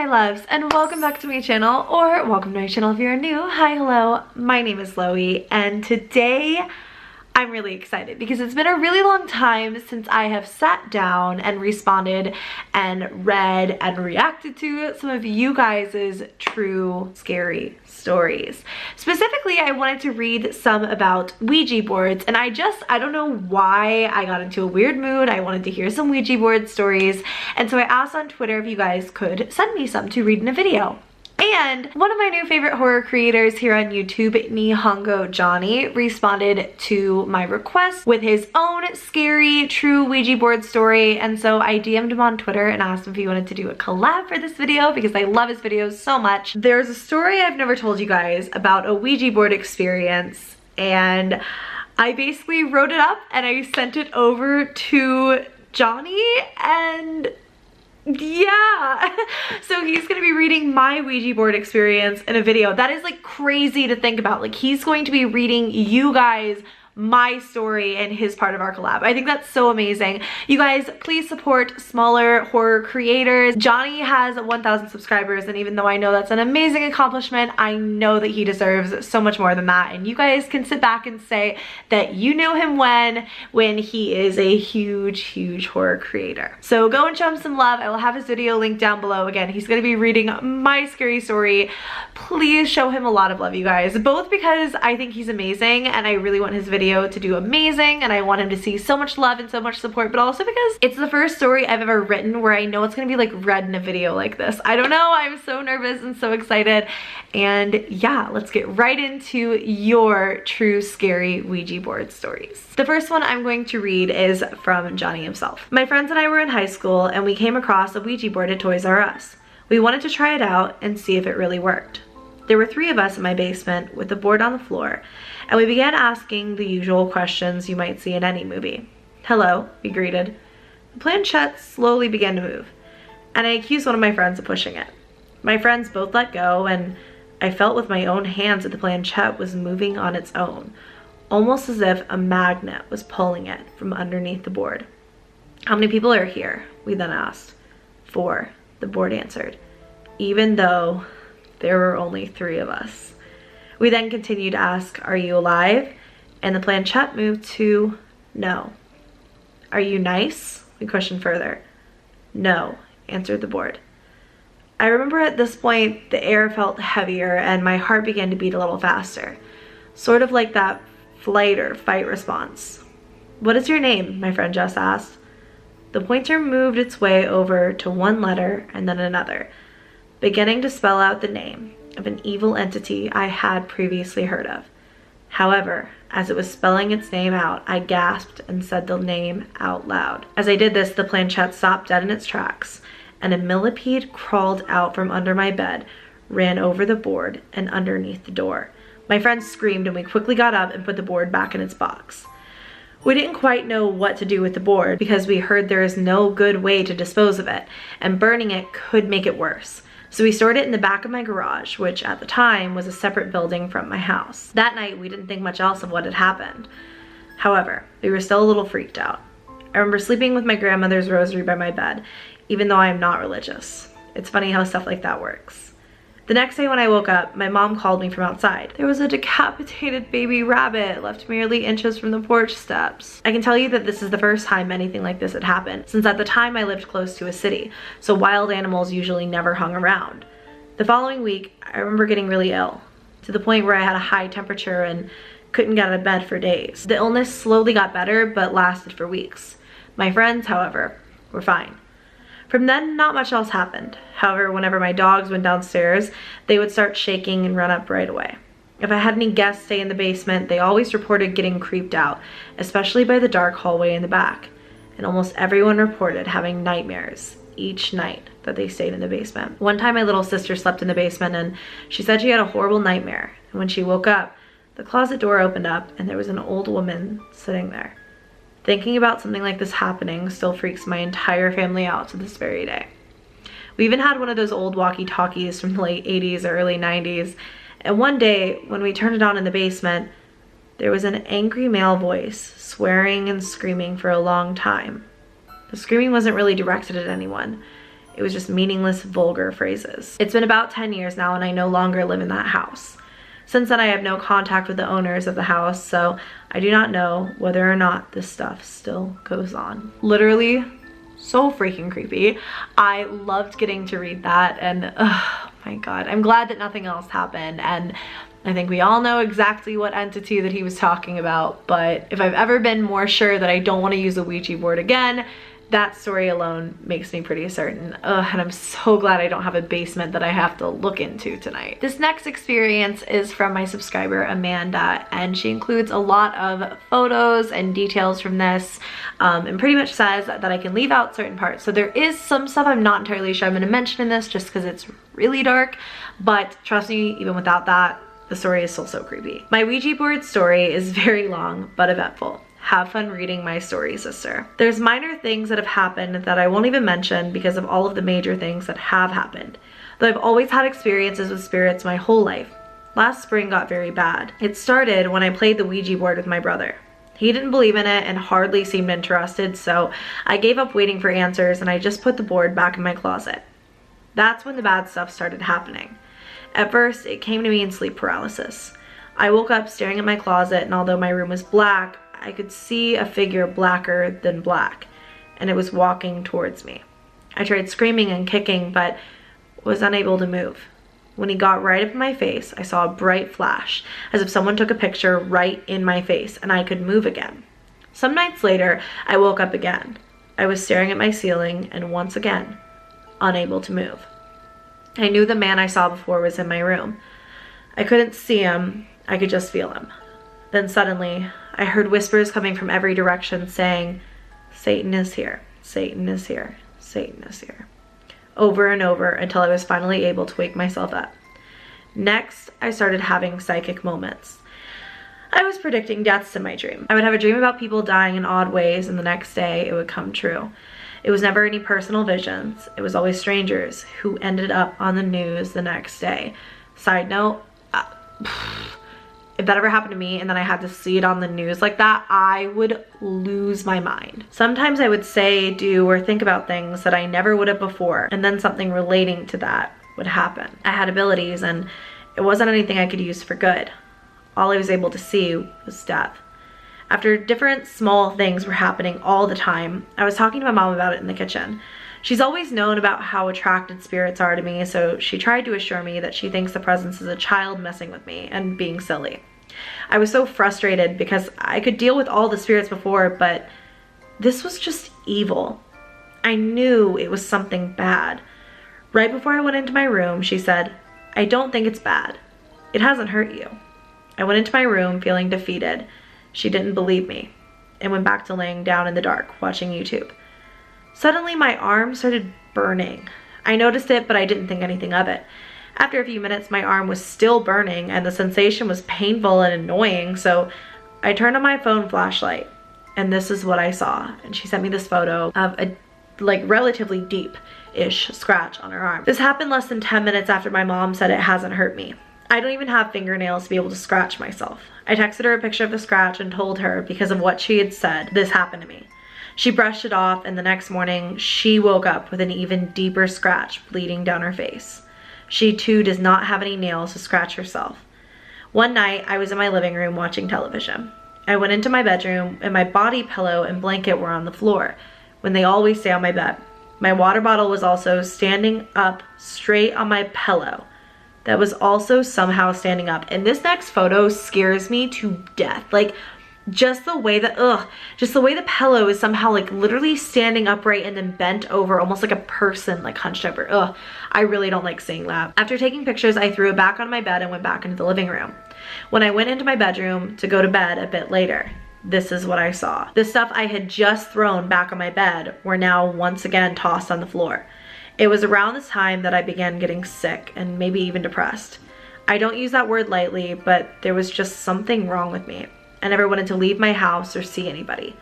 my loves, and welcome back to my channel, or welcome to my channel if you're new. Hi, hello, my name is Loey, and today I'm really excited because it's been a really long time since I have sat down and responded and read and reacted to some of you guys' true scary stories. Specifically, I wanted to read some about Ouija boards, and I don't know why I got into a weird mood. I wanted to hear some Ouija board stories, and so I asked on Twitter if you guys could send me some to read in a video. And one of my new favorite horror creators here on YouTube, Nihongo Johnny, responded to my request with his own scary true Ouija board story, and so I DM'd him on Twitter and asked him if he wanted to do a collab for this video because I love his videos so much. There's a story I've never told you guys about a Ouija board experience, and I basically wrote it up and I sent it over to Johnny, and yeah, so he's gonna be reading my Ouija board experience in a video. That is like crazy to think about. Like, he's going to be reading you guys my story in his part of our collab. I think that's so amazing. You guys, please support smaller horror creators. Johnny has 1,000 subscribers, and even though I know that's an amazing accomplishment, I know that he deserves so much more than that. And you guys can sit back and say that you knew him when he is a huge horror creator. So go and show him some love. I will have his video linked down below. Again, he's gonna be reading my scary story. Please show him a lot of love, you guys, both because I think he's amazing and I really want his video to do amazing and I want him to see so much love and so much support, but also because it's the first story I've ever written where I know it's gonna be like read in a video like this. I don't know, I'm so nervous and so excited. And yeah, let's get right into your true scary Ouija board stories. The first one I'm going to read is from Johnny himself. My friends and I were in high school and we came across a Ouija board at Toys R Us. We wanted to try it out and see if it really worked. There were 3 of us in my basement with the board on the floor, and we began asking the usual questions you might see in any movie. Hello, we greeted. The planchette slowly began to move, and I accused one of my friends of pushing it. My friends both let go, and I felt with my own hands that the planchette was moving on its own, almost as if a magnet was pulling it from underneath the board. How many people are here? We then asked. 4, the board answered, even though there were only 3 of us. We then continued to ask, are you alive? And the planchette moved to no. Are you nice? We questioned further. No, answered the board. I remember at this point the air felt heavier and my heart began to beat a little faster, sort of like that flight or fight response. What is your name? My friend Jess asked. The pointer moved its way over to one letter and then another, beginning to spell out the name of an evil entity I had previously heard of. However, as it was spelling its name out, I gasped and said the name out loud. As I did this, the planchette stopped dead in its tracks, and a millipede crawled out from under my bed, ran over the board and underneath the door. My friends screamed and we quickly got up and put the board back in its box. We didn't quite know what to do with the board because we heard there is no good way to dispose of it, and burning it could make it worse. So we stored it in the back of my garage, which at the time was a separate building from my house. That night, we didn't think much else of what had happened. However, we were still a little freaked out. I remember sleeping with my grandmother's rosary by my bed, even though I am not religious. It's funny how stuff like that works. The next day when I woke up, my mom called me from outside. There was a decapitated baby rabbit left merely inches from the porch steps. I can tell you that this is the first time anything like this had happened, since at the time I lived close to a city, so wild animals usually never hung around. The following week, I remember getting really ill, to the point where I had a high temperature and couldn't get out of bed for days. The illness slowly got better, but lasted for weeks. My friends, however, were fine. From then, not much else happened. However, whenever my dogs went downstairs, they would start shaking and run up right away. If I had any guests stay in the basement, they always reported getting creeped out, especially by the dark hallway in the back. And almost everyone reported having nightmares each night that they stayed in the basement. One time my little sister slept in the basement and she said she had a horrible nightmare. And when she woke up, the closet door opened up and there was an old woman sitting there. Thinking about something like this happening still freaks my entire family out to this very day. We even had one of those old walkie-talkies from the late 80s or early 90s, and one day when we turned it on in the basement, there was an angry male voice swearing and screaming for a long time. The screaming wasn't really directed at anyone. It was just meaningless, vulgar phrases. It's been about 10 years now and I no longer live in that house. Since then, I have no contact with the owners of the house, so I do not know whether or not this stuff still goes on. Literally, so freaking creepy. I loved getting to read that, and oh my god, I'm glad that nothing else happened, and I think we all know exactly what entity that he was talking about, but if I've ever been more sure that I don't want to use a Ouija board again, that story alone makes me pretty certain. And I'm so glad I don't have a basement that I have to look into tonight. This next experience is from my subscriber Amanda, and she includes a lot of photos and details from this, and pretty much says that I can leave out certain parts. So there is some stuff I'm not entirely sure I'm going to mention in this just because it's really dark, but trust me, even without that, the story is still so creepy. My Ouija board story is very long but eventful. Have fun reading my story, sister. There's minor things that have happened that I won't even mention because of all of the major things that have happened, though I've always had experiences with spirits my whole life. Last spring got very bad. It started when I played the Ouija board with my brother. He didn't believe in it and hardly seemed interested, so I gave up waiting for answers and I just put the board back in my closet. That's when the bad stuff started happening. At first, it came to me in sleep paralysis. I woke up staring at my closet, and although my room was black, I could see a figure blacker than black, and it was walking towards me. I tried screaming and kicking, but was unable to move. When he got right up in my face, I saw a bright flash, as if someone took a picture right in my face, and I could move again. Some nights later, I woke up again. I was staring at my ceiling, and once again, unable to move. I knew the man I saw before was in my room. I couldn't see him, I could just feel him. Then suddenly, I heard whispers coming from every direction saying, "Satan is here, Satan is here, Satan is here," over and over until I was finally able to wake myself up. Next, I started having psychic moments. I was predicting deaths in my dream. I would have a dream about people dying in odd ways, and the next day it would come true. It was never any personal visions. It was always strangers who ended up on the news the next day. Side note, if that ever happened to me and then I had to see it on the news like that, I would lose my mind. Sometimes I would say, do, or think about things that I never would have before, and then something relating to that would happen. I had abilities and it wasn't anything I could use for good. All I was able to see was death. After different small things were happening all the time, I was talking to my mom about it in the kitchen. She's always known about how attracted spirits are to me, so she tried to assure me that she thinks the presence is a child messing with me and being silly. I was so frustrated because I could deal with all the spirits before, but this was just evil. I knew it was something bad. Right before I went into my room, she said, "I don't think it's bad. It hasn't hurt you." I went into my room feeling defeated. She didn't believe me and went back to laying down in the dark watching YouTube. Suddenly my arm started burning. I noticed it, but I didn't think anything of it. After a few minutes, my arm was still burning and the sensation was painful and annoying, so I turned on my phone flashlight and this is what I saw. And she sent me this photo of a relatively deep-ish scratch on her arm. This happened less than 10 minutes after my mom said it hasn't hurt me. I don't even have fingernails to be able to scratch myself. I texted her a picture of the scratch and told her, because of what she had said, this happened to me. She brushed it off, and the next morning, she woke up with an even deeper scratch bleeding down her face. She too does not have any nails to scratch herself. One night, I was in my living room watching television. I went into my bedroom, and my body pillow and blanket were on the floor, when they always stay on my bed. My water bottle was also standing up straight on my pillow. That was also somehow standing up. And this next photo scares me to death. Like, just the way that, just the way the pillow is somehow like literally standing upright and then bent over, almost like a person like hunched over. I really don't like seeing that. After taking pictures, I threw it back on my bed and went back into the living room. When I went into my bedroom to go to bed a bit later, this is what I saw. The stuff I had just thrown back on my bed were now once again tossed on the floor. It was around this time that I began getting sick and maybe even depressed. I don't use that word lightly, but there was just something wrong with me. I never wanted to leave my house or see anybody.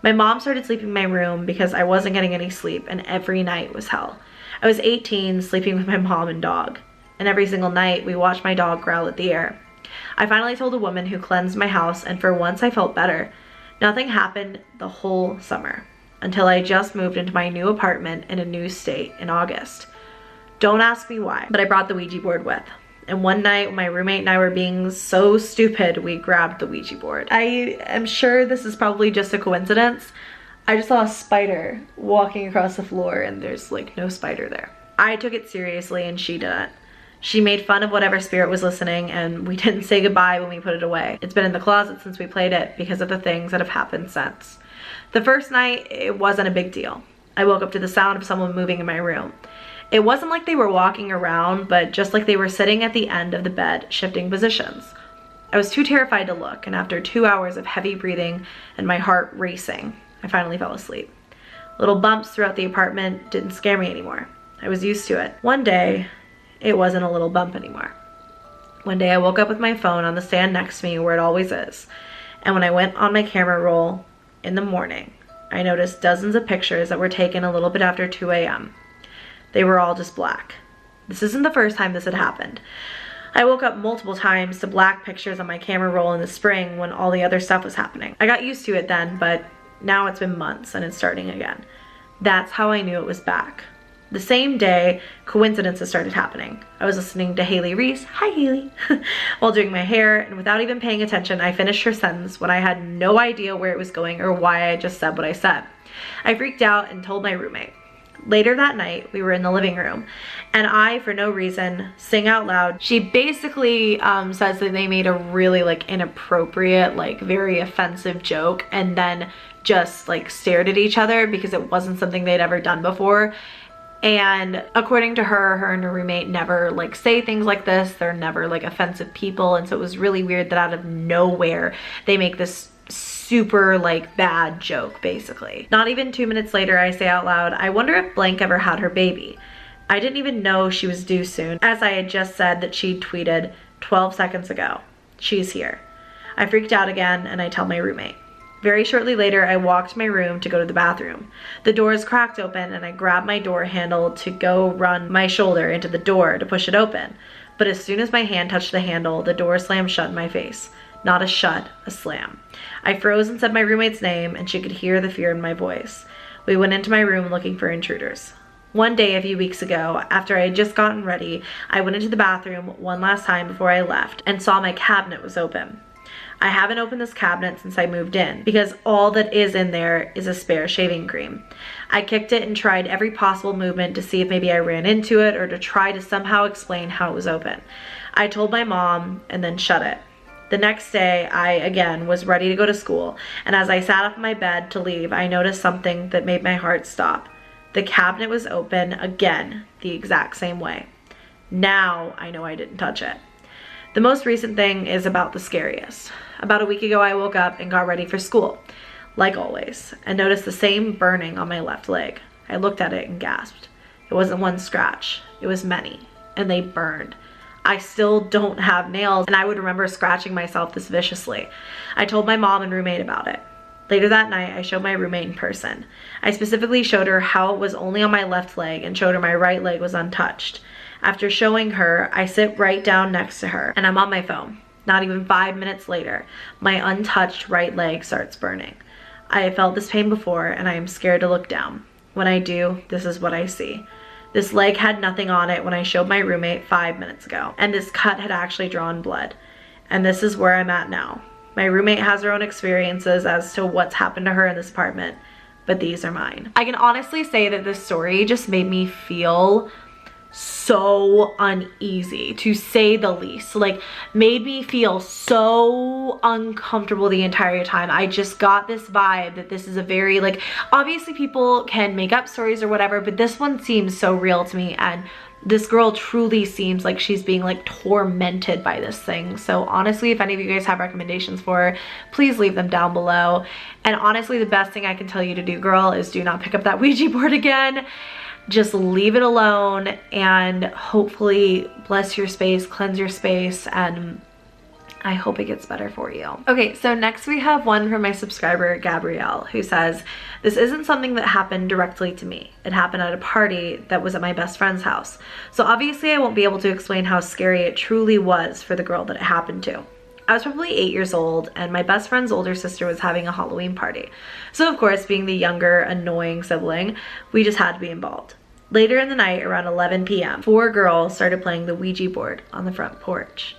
My mom started sleeping in my room because I wasn't getting any sleep, and every night was hell. I was 18, sleeping with my mom and dog, and every single night we watched my dog growl at the air. I finally told a woman who cleansed my house, and for once I felt better. Nothing happened the whole summer. until I just moved into my new apartment in a new state in August. Don't ask me why, but I brought the Ouija board with. And one night when my roommate and I were being so stupid, we grabbed the Ouija board. I am sure this is probably just a coincidence. I just saw a spider walking across the floor and there's like no spider there. I took it seriously and she didn't. She made fun of whatever spirit was listening and we didn't say goodbye when we put it away. It's been in the closet since we played it because of the things that have happened since. The first night, it wasn't a big deal. I woke up to the sound of someone moving in my room. It wasn't like they were walking around, but just like they were sitting at the end of the bed, shifting positions. I was too terrified to look, and after 2 hours of heavy breathing and my heart racing, I finally fell asleep. Little bumps throughout the apartment didn't scare me anymore. I was used to it. One day, it wasn't a little bump anymore. One day I woke up with my phone on the stand next to me where it always is, and when I went on my camera roll in the morning, I noticed dozens of pictures that were taken a little bit after 2 a.m. They were all just black. This isn't the first time this had happened. I woke up multiple times to black pictures on my camera roll in the spring when all the other stuff was happening. I got used to it then, but now it's been months and it's starting again. That's how I knew it was back. The same day, coincidences started happening. I was listening to Haley Reese, hi Haley, while doing my hair, and without even paying attention, I finished her sentence when I had no idea where it was going or why I just said what I said. I freaked out and told my roommate. Later that night, we were in the living room, and I, for no reason, sing out loud. She basically says that they made a really like inappropriate, like very offensive joke, and then just like stared at each other because it wasn't something they'd ever done before. And according to her, her and her roommate never like say things like this. They're never like offensive people, and so it was really weird that out of nowhere they make this super like bad joke basically. Not even 2 minutes later, I say out loud, I wonder if blank ever had her baby. I didn't even know she was due soon, as I had just said that she'd tweeted 12 seconds ago. She's here. I freaked out again and I tell my roommate. Very shortly later, I walked to my room to go to the bathroom. The doors cracked open and I grabbed my door handle to go run my shoulder into the door to push it open. But as soon as my hand touched the handle, the door slammed shut in my face. Not a shut, a slam. I froze and said my roommate's name, and she could hear the fear in my voice. We went into my room looking for intruders. One day a few weeks ago, after I had just gotten ready, I went into the bathroom one last time before I left and saw my cabinet was open. I haven't opened this cabinet since I moved in because all that is in there is a spare shaving cream. I kicked it and tried every possible movement to see if maybe I ran into it or to try to somehow explain how it was open. I told my mom and then shut it. The next day, I, again, was ready to go to school, and as I sat up in my bed to leave, I noticed something that made my heart stop. The cabinet was open again, the exact same way. Now, I know I didn't touch it. The most recent thing is about the scariest. About a week ago, I woke up and got ready for school, like always, and noticed the same burning on my left leg. I looked at it and gasped. It wasn't one scratch, it was many, and they burned. I still don't have nails, and I would remember scratching myself this viciously. I told my mom and roommate about it. Later that night, I showed my roommate in person. I specifically showed her how it was only on my left leg and showed her my right leg was untouched. After showing her, I sit right down next to her, and I'm on my phone. Not even 5 minutes later, my untouched right leg starts burning. I have felt this pain before, and I am scared to look down. When I do, this is what I see. This leg had nothing on it when I showed my roommate 5 minutes ago, and this cut had actually drawn blood. And this is where I'm at now. My roommate has her own experiences as to what's happened to her in this apartment, but these are mine. I can honestly say that this story just made me feel so uneasy, to say the least. Like, made me feel so uncomfortable the entire time. I just got this vibe that this is a very, like, obviously people can make up stories or whatever, but this one seems so real to me, and this girl truly seems like she's being like tormented by this thing. So honestly, if any of you guys have recommendations for her, please leave them down below. And honestly, the best thing I can tell you to do, girl, is do not pick up that Ouija board again. Just leave it alone and hopefully bless your space, cleanse your space, and I hope it gets better for you. Okay, so next we have one from my subscriber, Gabrielle, who says, this isn't something that happened directly to me. It happened at a party that was at my best friend's house. So obviously I won't be able to explain how scary it truly was for the girl that it happened to. I was probably 8 years old, and my best friend's older sister was having a Halloween party. So of course, being the younger, annoying sibling, we just had to be involved. Later in the night, around 11 p.m., 4 girls started playing the Ouija board on the front porch.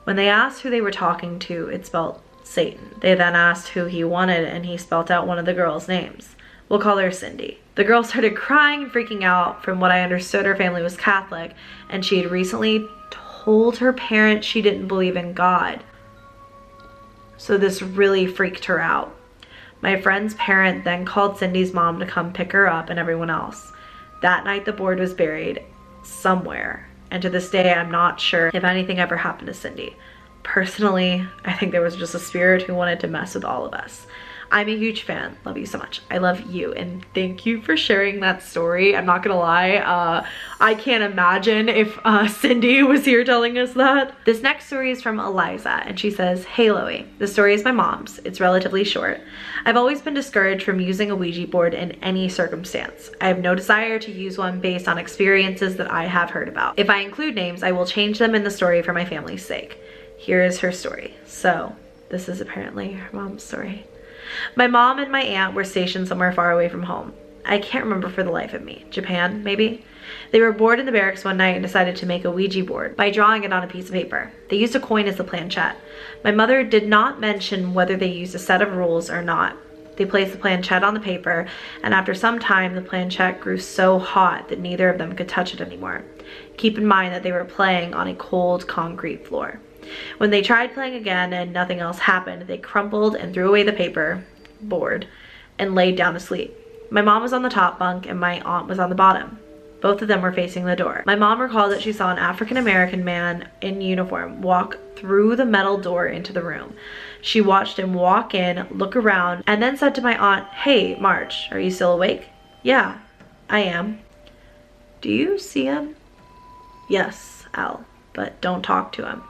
When they asked who they were talking to, it spelled Satan. They then asked who he wanted, and he spelled out one of the girls' names. We'll call her Cindy. The girl started crying and freaking out. From what I understood, her family was Catholic, and she had recently told her parents she didn't believe in God. So this really freaked her out. My friend's parent then called Cindy's mom to come pick her up and everyone else. That night the board was buried somewhere, and to this day I'm not sure if anything ever happened to Cindy. Personally, I think there was just a spirit who wanted to mess with all of us. I'm a huge fan. Love you so much. I love you, and thank you for sharing that story. I'm not gonna lie, I can't imagine if Cindy was here telling us that. This next story is from Eliza, and she says, "Hey Loey, the story is my mom's. It's relatively short. I've always been discouraged from using a Ouija board in any circumstance. I have no desire to use one based on experiences that I have heard about. If I include names, I will change them in the story for my family's sake. Here is her story." So this is apparently her mom's story. "My mom and my aunt were stationed somewhere far away from home. I can't remember for the life of me. Japan, maybe? They were bored in the barracks one night and decided to make a Ouija board by drawing it on a piece of paper. They used a coin as the planchette. My mother did not mention whether they used a set of rules or not. They placed the planchette on the paper, and after some time, the planchette grew so hot that neither of them could touch it anymore. Keep in mind that they were playing on a cold concrete floor. When they tried playing again and nothing else happened, they crumpled and threw away the paper board and laid down to sleep. My mom was on the top bunk and my aunt was on the bottom. Both of them were facing the door. My mom recalled that she saw an African-American man in uniform walk through the metal door into the room. She watched him walk in, look around, and then said to my aunt, 'Hey, Marge, are you still awake?' 'Yeah, I am.' 'Do you see him?' 'Yes, Al, but don't talk to him.'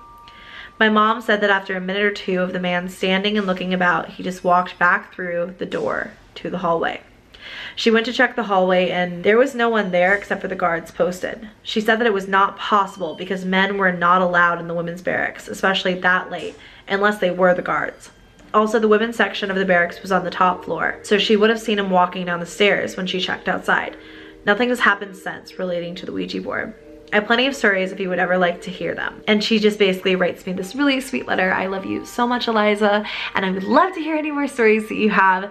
My mom said that after a minute or two of the man standing and looking about, he just walked back through the door to the hallway. She went to check the hallway and there was no one there except for the guards posted. She said that it was not possible because men were not allowed in the women's barracks, especially that late, unless they were the guards. Also, the women's section of the barracks was on the top floor, so she would have seen him walking down the stairs when she checked outside. Nothing has happened since relating to the Ouija board. I have plenty of stories if you would ever like to hear them." And she just basically writes me this really sweet letter. I love you so much, Eliza, and I would love to hear any more stories that you have.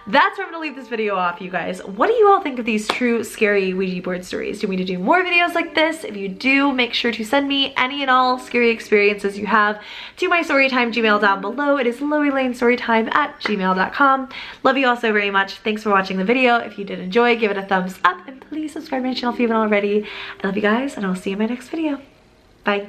That's where I'm gonna leave this video off, you guys. What do you all think of these true scary Ouija board stories? Do you want me to do more videos like this? If you do, make sure to send me any and all scary experiences you have to my Storytime Gmail down below. It is LoeyLaneStorytime@gmail.com. Love you all so very much. Thanks for watching the video. If you did enjoy, give it a thumbs up, and please subscribe to my channel if you haven't already. I love you guys, and I'll see you in my next video. Bye.